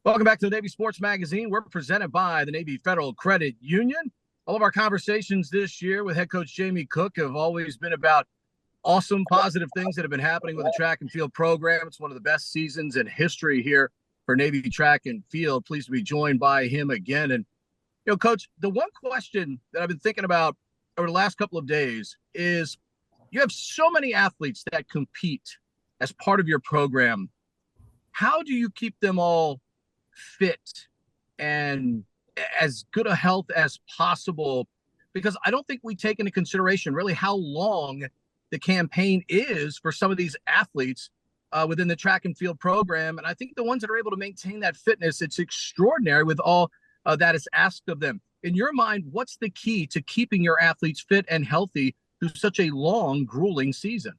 Welcome back to the Navy Sports Magazine. We're presented by the Navy Federal Credit Union. All of our conversations this year with head coach Jamie Cook have always been about awesome, positive things that have been happening with the track and field program. It's one of the best seasons in history here for Navy track and field. Pleased to be joined by him again. And, Coach, the one question that I've been thinking about over the last couple of days is you have so many athletes that compete as part of your program. How do you keep them all fit and as good a health as possible? Because I don't think we take into consideration really how long the campaign is for some of these athletes within the track and field program. And I think the ones that are able to maintain that fitness, it's extraordinary with all that is asked of them. In your mind, what's the key to keeping your athletes fit and healthy through such a long, grueling season?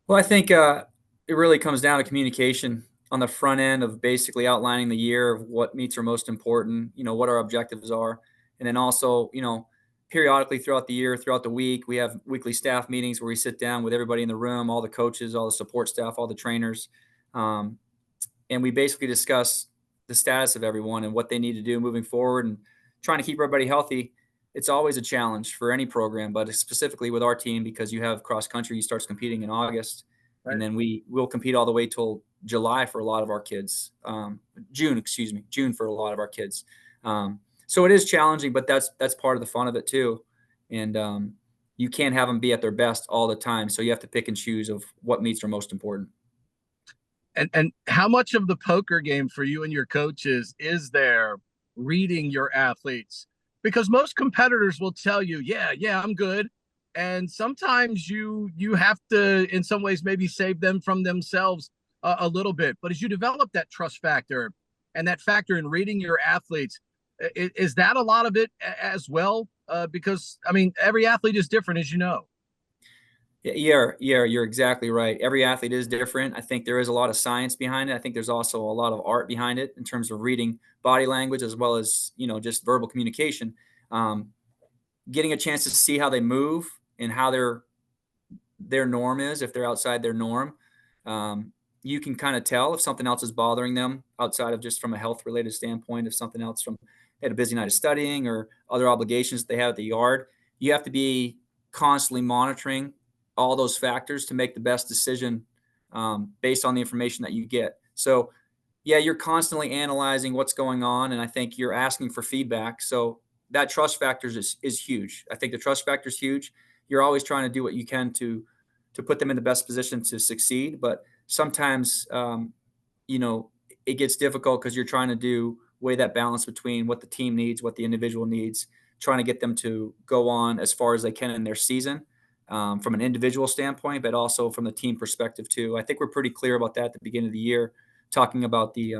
Well, I think it really comes down to communication on the front end of basically outlining the year of what meets are most important, what our objectives are. And then also, periodically throughout the year, throughout the week, we have weekly staff meetings where we sit down with everybody in the room, all the coaches, all the support staff, all the trainers. And we basically discuss the status of everyone and what they need to do moving forward and trying to keep everybody healthy. It's always a challenge for any program, but specifically with our team, because you have cross country, you start competing in August. Right. And then we will compete all the way till July for a lot of our kids, June for a lot of our kids. So it is challenging, but that's part of the fun of it too. And you can't have them be at their best all the time. So you have to pick and choose of what meets are most important. And how much of the poker game for you and your coaches is there reading your athletes? Because most competitors will tell you, yeah, I'm good. And sometimes you have to, in some ways, maybe save them from themselves a little bit. But as you develop that trust factor and that factor in reading your athletes, is that a lot of it as well? Because, I mean, every athlete is different, as you know. Yeah, you're exactly right. Every athlete is different. I think there is a lot of science behind it. I think there's also a lot of art behind it in terms of reading body language as well as, just verbal communication. Getting a chance to see how they move and how their norm is, if they're outside their norm. You can kind of tell if something else is bothering them outside of just from a health related standpoint, if something else from they had a busy night of studying or other obligations that they have at the yard. You have to be constantly monitoring all those factors to make the best decision based on the information that you get. So yeah, you're constantly analyzing what's going on. And I think you're asking for feedback. So that trust factor is huge. I think the trust factor is huge. You're always trying to do what you can to put them in the best position to succeed. But sometimes, it gets difficult because you're trying to weigh that balance between what the team needs, what the individual needs, trying to get them to go on as far as they can in their season. From an individual standpoint, but also from the team perspective too. I think we're pretty clear about that at the beginning of the year, talking about the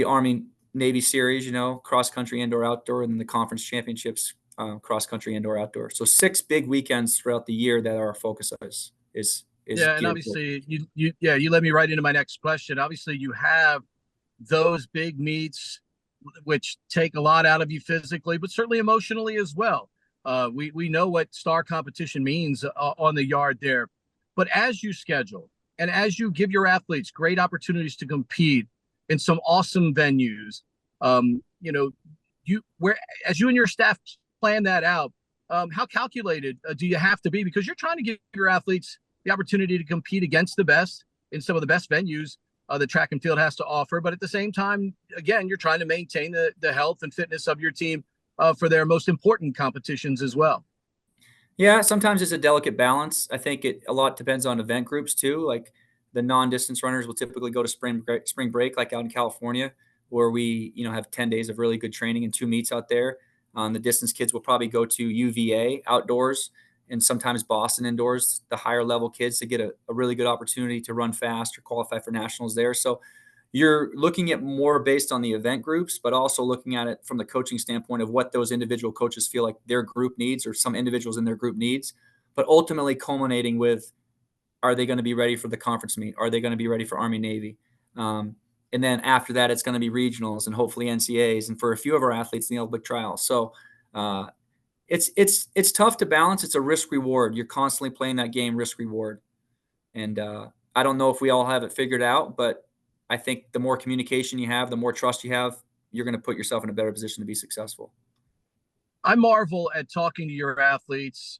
Army Navy series, cross country, indoor, outdoor, and then the conference championships, cross country, indoor, outdoor. So 6 big weekends throughout the year that our focus is. Yeah, and obviously you led me right into my next question. Obviously, you have those big meets, which take a lot out of you physically, but certainly emotionally as well. We know what star competition means on the yard there. But as you schedule and as you give your athletes great opportunities to compete in some awesome venues, as you and your staff plan that out, how calculated do you have to be? Because you're trying to give your athletes the opportunity to compete against the best in some of the best venues the track and field has to offer. But at the same time, again, you're trying to maintain the health and fitness of your team for their most important competitions as well. Yeah, sometimes it's a delicate balance. I think a lot depends on event groups too. Like the non-distance runners will typically go to spring break, like out in California, where we have 10 days of really good training and 2 meets out there. The distance kids will probably go to UVA outdoors and sometimes Boston indoors, the higher level kids, to get a really good opportunity to run fast or qualify for nationals there. So you're looking at more based on the event groups, but also looking at it from the coaching standpoint of what those individual coaches feel like their group needs or some individuals in their group needs, but ultimately culminating with, are they going to be ready for the conference meet? Are they going to be ready for Army Navy? And then after that, it's going to be regionals and hopefully NCAAs. And for a few of our athletes, the Olympic trials. So it's tough to balance. It's a risk reward. You're constantly playing that game, risk reward. And I don't know if we all have it figured out, but I think the more communication you have, the more trust you have, you're going to put yourself in a better position to be successful. I marvel at talking to your athletes,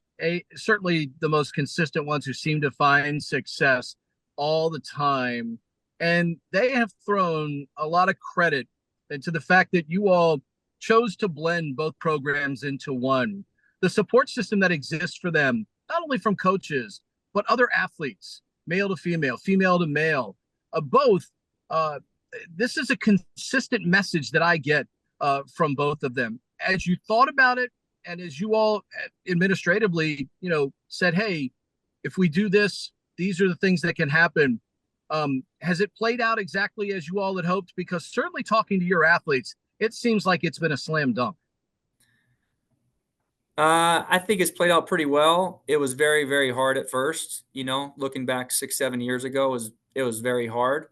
certainly the most consistent ones who seem to find success all the time. And they have thrown a lot of credit into the fact that you all chose to blend both programs into one. The support system that exists for them, not only from coaches, but other athletes, male to female, female to male, both. Uh, this is a consistent message that I get from both of them. As you thought about it, and as you all administratively, said, hey, if we do this, these are the things that can happen. Has it played out exactly as you all had hoped? Because certainly talking to your athletes, it seems like it's been a slam dunk. I think it's played out pretty well. It was very, very hard at first. Looking back 6, 7 years ago, it was very hard.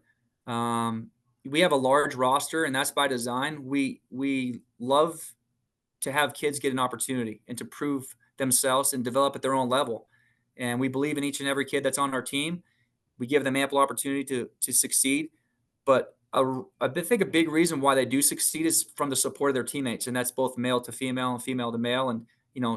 We have a large roster, and that's by design. We love to have kids get an opportunity and to prove themselves and develop at their own level. And we believe in each and every kid that's on our team. We give them ample opportunity to succeed. But I think a big reason why they do succeed is from the support of their teammates, and that's both male to female and female to male, and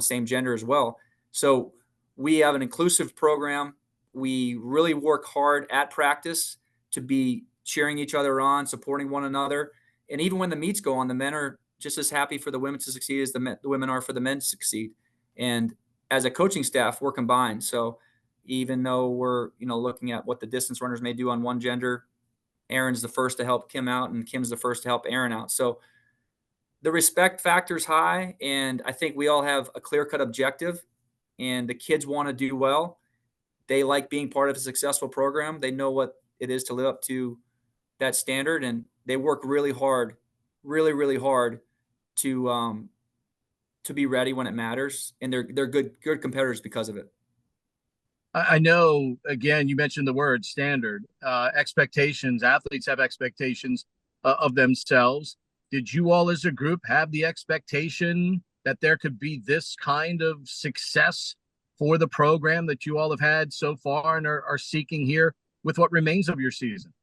same gender as well. So we have an inclusive program. We really work hard at practice to be cheering each other on, supporting one another. And even when the meets go on, the men are just as happy for the women to succeed as the women are for the men to succeed. And as a coaching staff, we're combined. So even though we're, looking at what the distance runners may do on one gender, Aaron's the first to help Kim out and Kim's the first to help Aaron out. So the respect factor is high, and I think we all have a clear-cut objective, and the kids want to do well. They like being part of a successful program. They know what it is to live up to that standard, and they work really hard, really, really hard to be ready when it matters, and they're good competitors because of it. I know, again, you mentioned the word standard, expectations. Athletes have expectations of themselves. Did you all as a group have the expectation that there could be this kind of success for the program that you all have had so far and are seeking here with what remains of your season?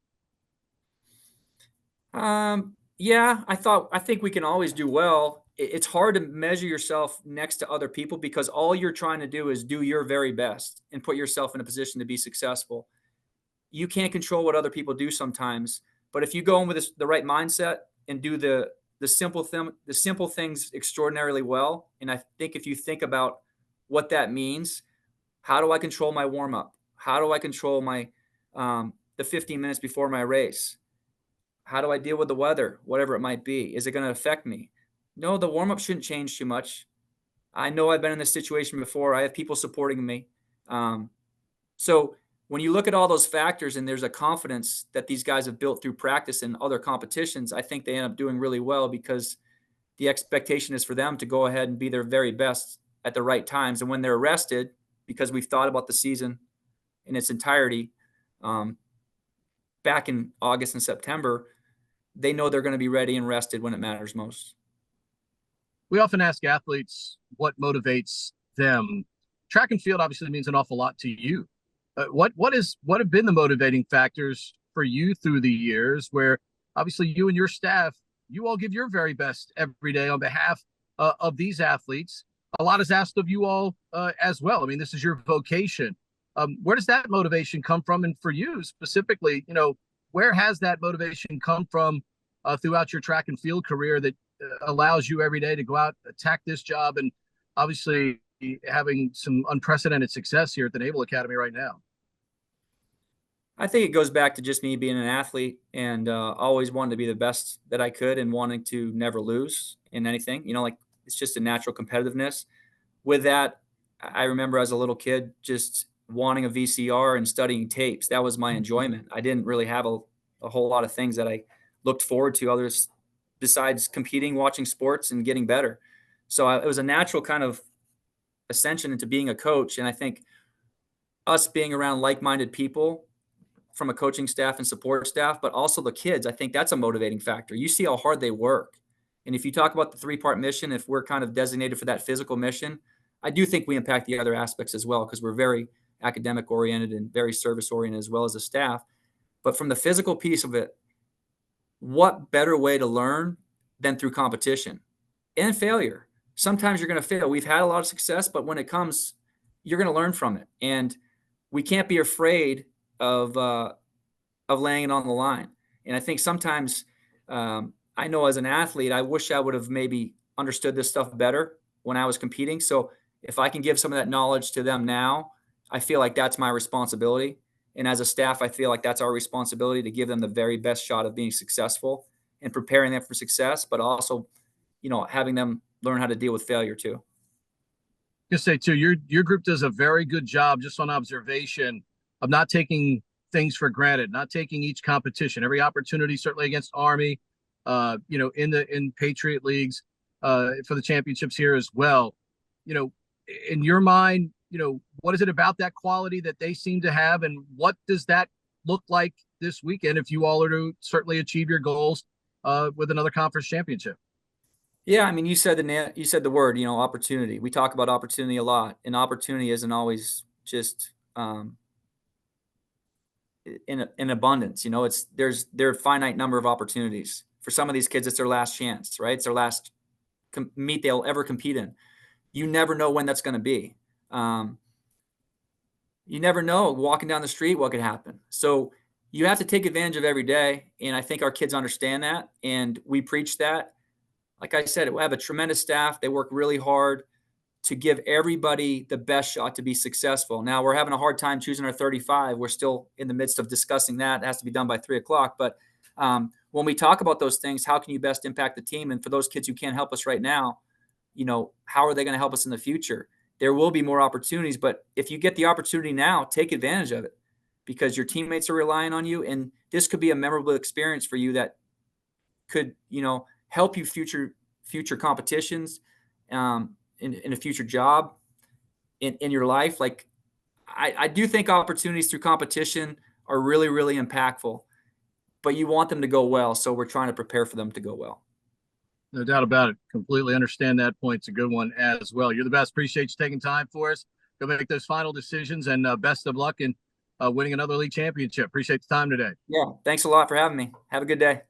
Yeah, I think we can always do well. It's hard to measure yourself next to other people because all you're trying to do is do your very best and put yourself in a position to be successful. You can't control what other people do sometimes, but if you go in with the right mindset and do the simple things extraordinarily well, and I think if you think about what that means, how do I control my warm up? How do I control my the 15 minutes before my race? How do I deal with the weather, whatever it might be? Is it going to affect me? No, the warm up shouldn't change too much. I know I've been in this situation before. I have people supporting me. So when you look at all those factors and there's a confidence that these guys have built through practice and other competitions, I think they end up doing really well because the expectation is for them to go ahead and be their very best at the right times. And when they're rested, because we've thought about the season in its entirety back in August and September, they know they're going to be ready and rested when it matters most. We often ask athletes what motivates them. Track and field obviously means an awful lot to you. What have been the motivating factors for you through the years where obviously you and your staff, you all give your very best every day on behalf of these athletes? A lot is asked of you all as well. I mean, this is your vocation. Where does that motivation come from? And for you specifically, where has that motivation come from throughout your track and field career that allows you every day to go out, attack this job, and obviously having some unprecedented success here at the Naval Academy right now? I think it goes back to just me being an athlete and always wanting to be the best that I could and wanting to never lose in anything. Like it's just a natural competitiveness. With that, I remember as a little kid just wanting a VCR and studying tapes. That was my enjoyment. I didn't really have a whole lot of things that I looked forward to others besides competing, watching sports, and getting better. So it was a natural kind of ascension into being a coach. And I think us being around like-minded people from a coaching staff and support staff, but also the kids, I think that's a motivating factor. You see how hard they work. And if you talk about the 3-part mission, if we're kind of designated for that physical mission, I do think we impact the other aspects as well because we're very academic oriented and very service oriented as well as a staff. But from the physical piece of it, what better way to learn than through competition and failure? Sometimes you're going to fail. We've had a lot of success, but when it comes, you're going to learn from it. And we can't be afraid of laying it on the line. And I think sometimes, I know as an athlete, I wish I would have maybe understood this stuff better when I was competing. So if I can give some of that knowledge to them now, I feel like that's my responsibility. And as a staff, I feel like that's our responsibility to give them the very best shot of being successful and preparing them for success, but also, having them learn how to deal with failure too. Just say too, your group does a very good job just on observation of not taking things for granted, not taking each competition, every opportunity, certainly against Army, in Patriot leagues, for the championships here as well. In your mind, what is it about that quality that they seem to have, and what does that look like this weekend if you all are to certainly achieve your goals with another conference championship? Yeah, I mean, you said the word, opportunity. We talk about opportunity a lot, and opportunity isn't always just in abundance. There are a finite number of opportunities. For some of these kids, it's their last chance, right? It's their last meet they'll ever compete in. You never know when that's going to be. You never know walking down the street what could happen. So you have to take advantage of every day, and I think our kids understand that, and we preach that. Like I said, we have a tremendous staff. They work really hard to give everybody the best shot to be successful. Now we're having a hard time choosing our 35. We're still in the midst of discussing that. It has to be done by 3:00. But when we talk about those things, how can you best impact the team? And for those kids who can't help us right now, how are they going to help us in the future? There will be more opportunities, but if you get the opportunity now, take advantage of it, because your teammates are relying on you. And this could be a memorable experience for you that could, help you future competitions, in a future job, in your life. Like I do think opportunities through competition are really, really impactful, but you want them to go well. So we're trying to prepare for them to go well. No doubt about it. Completely understand that point. It's a good one as well. You're the best. Appreciate you taking time for us. Go make those final decisions, and best of luck in winning another league championship. Appreciate the time today. Yeah. Thanks a lot for having me. Have a good day.